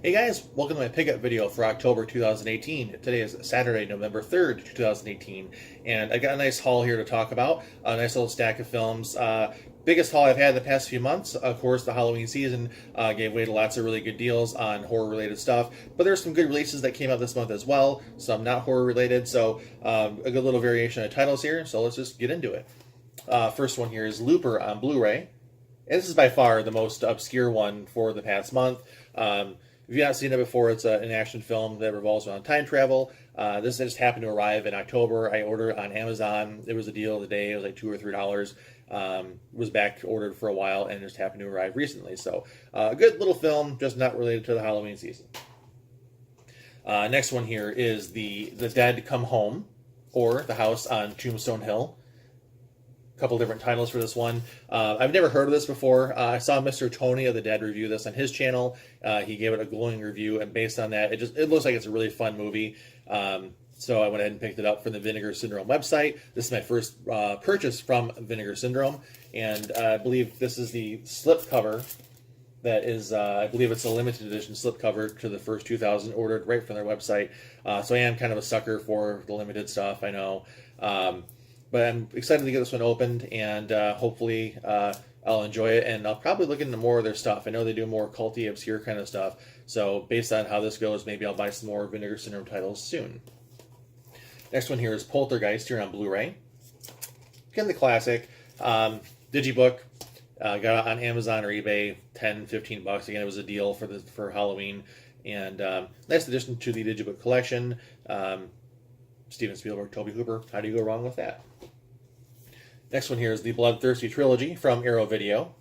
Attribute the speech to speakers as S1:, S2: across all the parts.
S1: Hey guys, welcome to my pickup video for October 2018. Today is Saturday, November 3rd, 2018, and I got a nice haul here to talk about. A nice little stack of films. Biggest haul I've had in the past few months. Of course, the Halloween season gave way to lots of really good deals on horror-related stuff, but there's some good releases that came out this month as well, some not horror-related, so a good little variation of titles here, so let's just get into it. First one here is Looper on Blu Ray. And this is by far the most obscure one for the past month. If you've not seen it before, it's an action film that revolves around time travel. This just happened to arrive in October. I ordered it on Amazon. It was a deal of the day. It was like $2 or $3. Was back ordered for a while and just happened to arrive recently. So a good little film, just not related to the Halloween season. Next one here is The Dead Come Home, or The House on Tombstone Hill. Couple different titles for this one. I've never heard of this before. I saw Mr. Tony of the Dead review this on his channel. He gave it a glowing review, and based on that, it looks like it's a really fun movie. So I went ahead and picked it up from the Vinegar Syndrome website. This is my first purchase from Vinegar Syndrome, and I believe this is the slipcover. That is, I believe it's a limited edition slipcover to the first 2,000 ordered right from their website. So I am kind of a sucker for the limited stuff, I know. But I'm excited to get this one opened, and hopefully I'll enjoy it, and I'll probably look into more of their stuff. I know they do more culty, obscure kind of stuff, so based on how this goes, maybe I'll buy some more Vinegar Syndrome titles soon. Next one here is Poltergeist here on Blu Ray. Again, the classic. Digibook. Got it on Amazon or eBay, $10-15. Again, it was a deal for Halloween, and nice addition to the Digibook collection. Steven Spielberg, Toby Hooper. How do you go wrong with that? Next one here is the Bloodthirsty Trilogy from Arrow Video.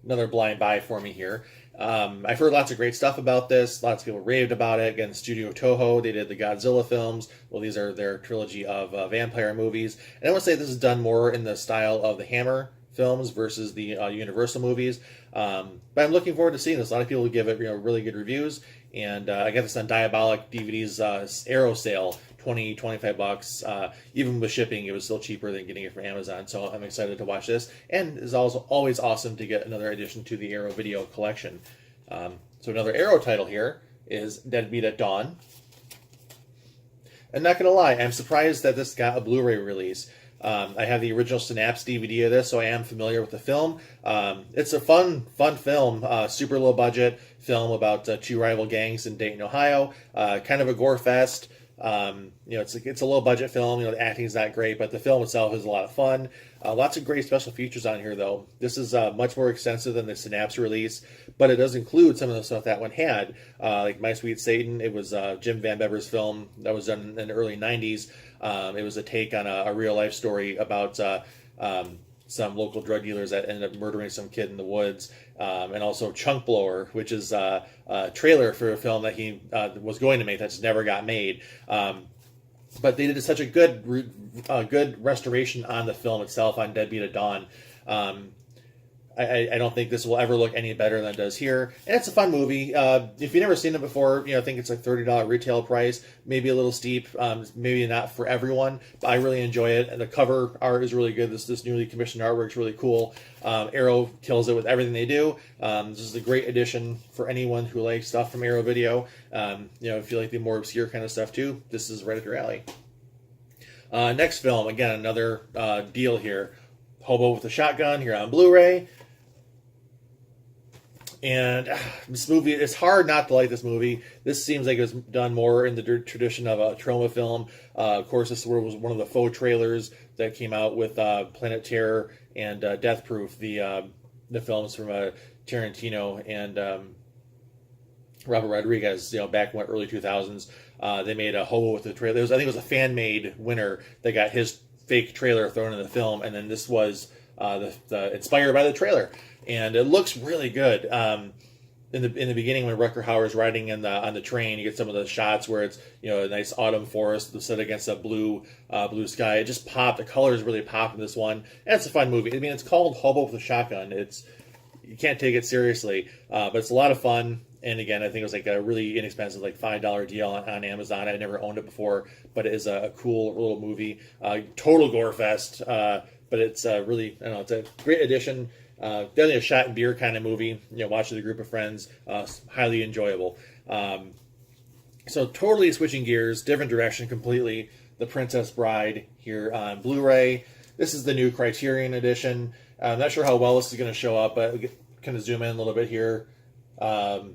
S1: Another blind buy for me here. I've heard lots of great stuff about this. Lots of people raved about it. Again, Studio Toho, they did the Godzilla films. Well, these are their trilogy of vampire movies. And I want to say this is done more in the style of the Hammer films versus the Universal movies. But I'm looking forward to seeing this. A lot of people give it really good reviews. And I got this on Diabolic DVD's Arrow sale, $20-25. Even with shipping, it was still cheaper than getting it from Amazon. So I'm excited to watch this. And it's also always awesome to get another addition to the Arrow Video collection. So another Arrow title here is Deadbeat at Dawn. And not going to lie, I'm surprised that this got a Blu Ray release. I have the original Synapse DVD of this, so I am familiar with the film. It's a fun film, super low budget film about two rival gangs in Dayton, Ohio. Kind of a gore fest. It's a low budget film. The acting's not great, but the film itself is a lot of fun. Lots of great special features on here, though. This is much more extensive than the Synapse release, but it does include some of the stuff that one had, like My Sweet Satan. It was Jim Van Bever's film that was done in the early '90s. It was a take on a real life story about some local drug dealers that ended up murdering some kid in the woods, and also Chunk Blower, which is a trailer for a film that he was going to make that just never got made. But they did such a good restoration on the film itself, on Deadbeat at Dawn. I don't think this will ever look any better than it does here. And it's a fun movie. If you've never seen it before, I think it's like $30 retail price. Maybe a little steep. Maybe not for everyone. But I really enjoy it. And the cover art is really good. This newly commissioned artwork is really cool. Arrow kills it with everything they do. This is a great addition for anyone who likes stuff from Arrow Video. If you like the more obscure kind of stuff too, this is right up your alley. Next film, again, another deal here. Hobo with a Shotgun here on Blu Ray. And this movie, it's hard not to like this movie. This seems like it was done more in the tradition of a trauma film. Of course, this was one of the faux trailers that came out with Planet Terror and Death Proof, the films from Tarantino and Robert Rodriguez, back in the early 2000s. They made a Hobo with a trailer. I think it was a fan-made winner that got his fake trailer thrown in the film, and then this was inspired by the trailer. And it looks really good. In the beginning, when Rutger Hauer's riding on the train, you get some of the shots where it's a nice autumn forest set against a blue sky. It just popped. The colors really pop in this one, and it's a fun movie. I mean, it's called Hobo with a Shotgun. You can't take it seriously, but it's a lot of fun. And again, I think it was like a really inexpensive, like $5 deal on Amazon. I never owned it before, but it is a cool little movie. Total gore fest, but it's really, it's a great addition. Definitely a shot and beer kind of movie. Watch with a group of friends. Highly enjoyable. So totally switching gears, different direction completely. The Princess Bride here on Blu-ray. This is the new Criterion edition. I'm not sure how well this is going to show up, but we kind of zoom in a little bit here. The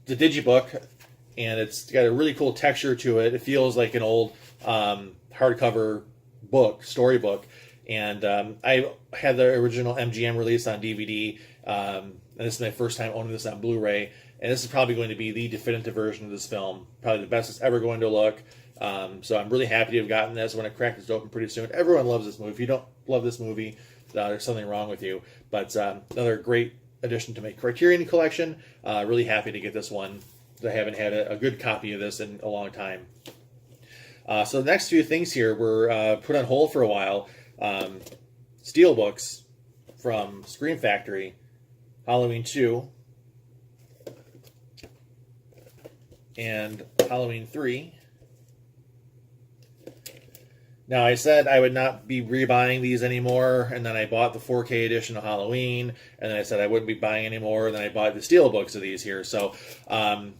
S1: digibook, and it's got a really cool texture to it. It feels like an old hardcover book, storybook. And I had the original MGM release on DVD, and this is my first time owning this on Blu-ray. And this is probably going to be the definitive version of this film. Probably the best it's ever going to look. So I'm really happy to have gotten this. When I crack this open pretty soon. Everyone loves this movie. If you don't love this movie, there's something wrong with you. But another great addition to my Criterion collection. Really happy to get this one. I haven't had a good copy of this in a long time. So the next few things here were put on hold for a while. Steelbooks from Scream Factory, Halloween 2, and Halloween 3. Now, I said I would not be rebuying these anymore, and then I bought the 4K edition of Halloween, and then I said I wouldn't be buying anymore, and then I bought the Steelbooks of these here. So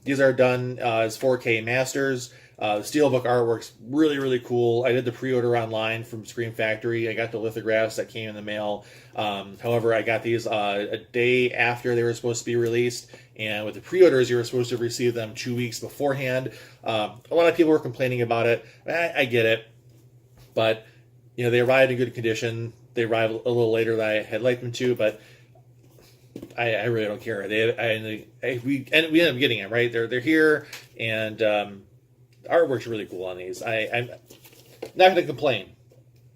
S1: these are done as 4K masters. The Steelbook artwork's really, really cool. I did the pre-order online from Scream Factory. I got the lithographs that came in the mail. However, I got these a day after they were supposed to be released, and with the pre-orders, you were supposed to receive them 2 weeks beforehand. A lot of people were complaining about it. I get it. But, they arrived in good condition. They arrived a little later than I had liked them to, but I really don't care. We ended up getting them, right? They're here, and the artwork's really cool on these. I'm not going to complain.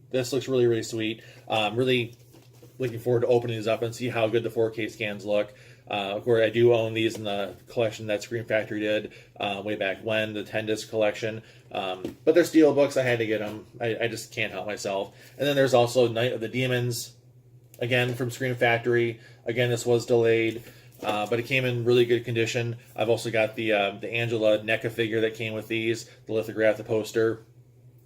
S1: This looks really, really sweet. Really looking forward to opening these up and see how good the 4K scans look. Of course, I do own these in the collection that Scream Factory did way back when, the 10-disc collection. But they're Steelbooks. I had to get them. I just can't help myself. And then there's also Night of the Demons, again, from Scream Factory. Again, this was delayed, but it came in really good condition. I've also got the Angela NECA figure that came with these, the lithograph, the poster.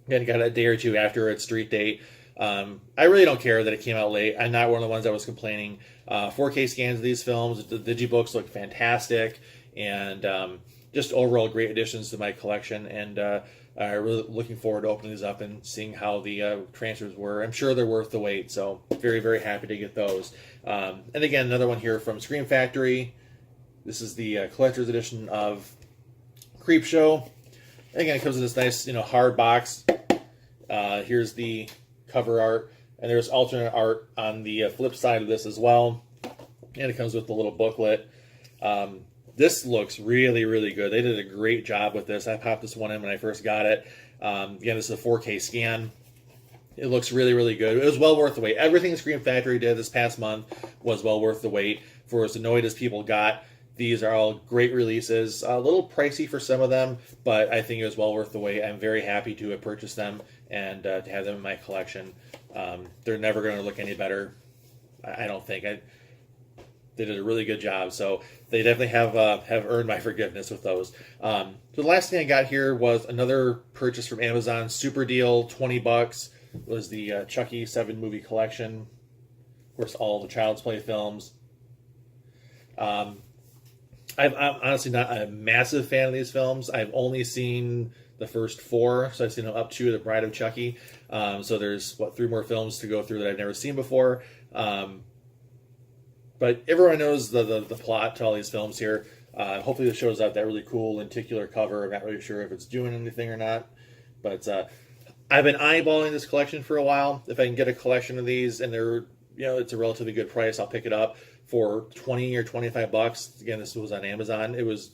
S1: Again, got a day or two after its street date. I really don't care that it came out late. I'm not one of the ones that was complaining. 4K scans of these films, the digibooks look fantastic, and just overall great additions to my collection. And I'm really looking forward to opening these up and seeing how the transfers were. I'm sure they're worth the wait, so very, very happy to get those. And again, another one here from Scream Factory. This is the collector's edition of Creepshow. And again, it comes in this nice, hard box. Here's the cover art, and there's alternate art on the flip side of this as well, and it comes with the little booklet. This looks really, really good. They did a great job with this. I popped this one in when I first got it. Again, this is a 4K scan. It looks really, really good. It was well worth the wait. Everything Scream Factory did this past month was well worth the wait. For as annoyed as people got, these are all great releases. A little pricey for some of them, but I think it was well worth the wait. I'm very happy to have purchased them and to have them in my collection. They're never going to look any better, I don't think. They did a really good job, so they definitely have earned my forgiveness with those. So the last thing I got here was another purchase from Amazon. Super deal, $20. Was the Chucky 7-movie collection. Of course, all the Child's Play films. I'm honestly not a massive fan of these films. I've only seen the first 4, so I've seen them up to The Bride of Chucky. So there's, 3 more films to go through that I've never seen before. But everyone knows the plot to all these films here. Hopefully this shows up that really cool lenticular cover. I'm not really sure if it's doing anything or not. But I've been eyeballing this collection for a while. If I can get a collection of these and they're, it's a relatively good price, I'll pick it up for $20 or $25. Again, this was on Amazon. It was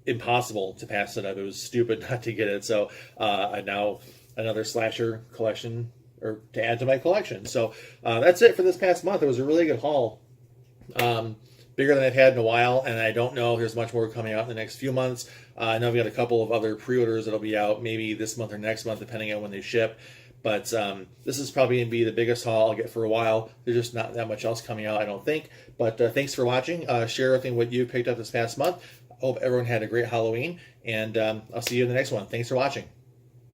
S1: impossible to pass it up. It was stupid not to get it. So now another slasher collection or to add to my collection. So that's it for this past month. It was a really good haul. Bigger than I've had in a while, and I don't know if there's much more coming out in the next few months. I know I've got a couple of other pre-orders that'll be out maybe this month or next month, depending on when they ship. But this is probably going to be the biggest haul I'll get for a while. There's just not that much else coming out, I don't think. But thanks for watching. Share everything what you picked up this past month. I hope everyone had a great Halloween, and I'll see you in the next one. Thanks for watching.